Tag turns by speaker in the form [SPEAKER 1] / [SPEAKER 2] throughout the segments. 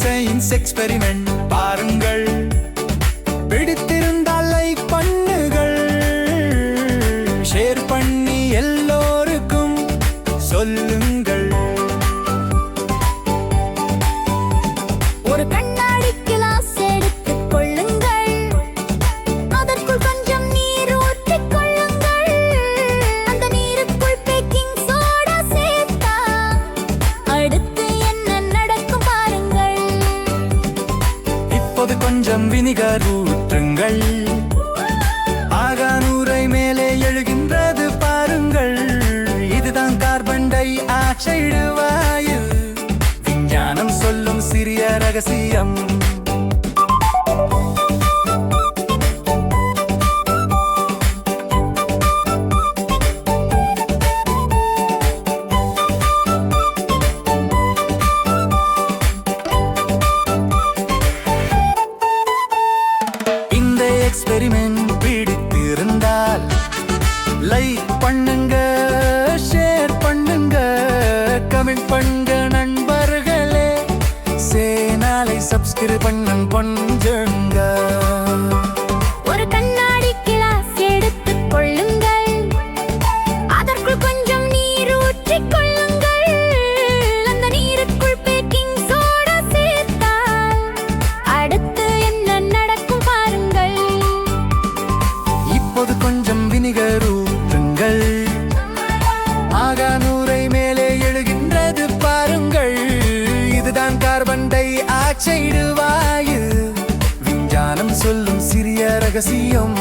[SPEAKER 1] Science experiment பாருங்கள். பிடித்திருந்தால் like பண்ணுங்கள், ஷேர் பண்ணி எல்லோருக்கும் சொல்லுங்கள்.
[SPEAKER 2] ஒரு கண்ணாடி கிளாஸ் எடுத்துக் கொள்ளுங்கள், அதற்குள் கொஞ்சம் நீர் ஊற்றிக் கொள்ளுங்கள். அந்த நீருக்குள் பேக்கிங் சோடா சேர்த்தா அடுத்து என்ன நடக்கும் பாருங்கள்.
[SPEAKER 1] இப்போது கொஞ்சம் வினிகர் ஊற்றுங்கள், ஆகானூரை மேலே எழுகின்றது பாருங்கள். இதுதான் கார்பன் டை ஆக்சைடு வாயு, விஞ்ஞானம் சொல்லும் சிறிய ரகசியம். இந்த எக்ஸ்பெரிமெண்ட் பிடித்திருந்தால் லைக் பண்ணுங்க, ஷேர் பண்ணுங்க, கமெண்ட் பண்ணுங்க நண்பர்களே. சேனலை சப்ஸ்கிரைப் பண்ணுங்க.
[SPEAKER 2] ஒரு கண்ணாடி கிளாஸ் எடுத்துக் கொள்ளுங்கள், அதற்குள் கொஞ்சம் நீர் ஊற்றிக் கொள்ளுங்கள். அந்த நீருக்குள் பேக்கிங் சோடா சேர்த்தால் அடுத்து என்ன நடக்கும் பாருங்கள்.
[SPEAKER 1] இப்போது கொஞ்சம் வினிகர் ஊற்றுங்கள், ஆகானூரை மேலே எழுகின்றது பாருங்கள். இதுதான் கார்பன் டை ஆக்சைடு வாயு, விஞ்ஞானம் சொல்லும் சிறிய ரகசியம்.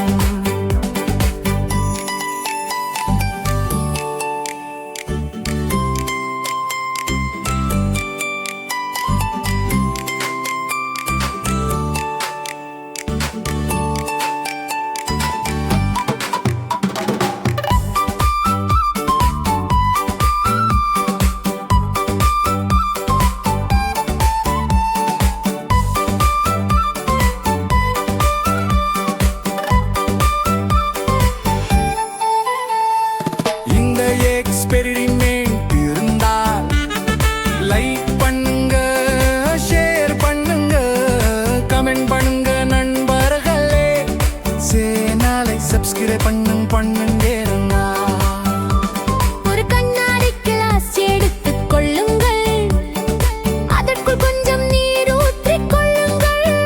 [SPEAKER 1] இந்த எக்ஸ்பெரிமெண்ட் இருந்தால் லைக் பண்ணுங்க, ஷேர் பண்ணுங்க, கமெண்ட் பண்ணுங்க நண்பர்களே. சேனலை சப்ஸ்கிரைப் பண்ணுங்க.
[SPEAKER 2] ஒரு கண்ணாடி கிளாஸ் எடுத்துக் கொள்ளுங்கள், அதற்குள் கொஞ்சம் நீர் ஊற்றிக் கொள்ளுங்கள்.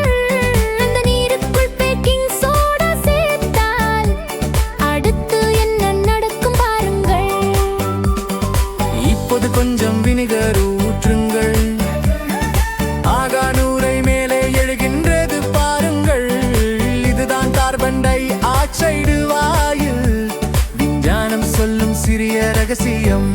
[SPEAKER 2] அந்த நீருக்குள் பேக்கிங் சோடா சேர்த்தால் அடுத்து என்ன நடக்கும் பாருங்கள்.
[SPEAKER 1] இப்போது கொஞ்சம் வினிகர் ஊற்றுங்கள், ஆகானூரை மேலே எழுகின்றது பாருங்கள். இதுதான் கார்பன் டை ஆக்சைடு வாயு, விஞ்ஞானம் சொல்லும் சிறிய ரகசியம்.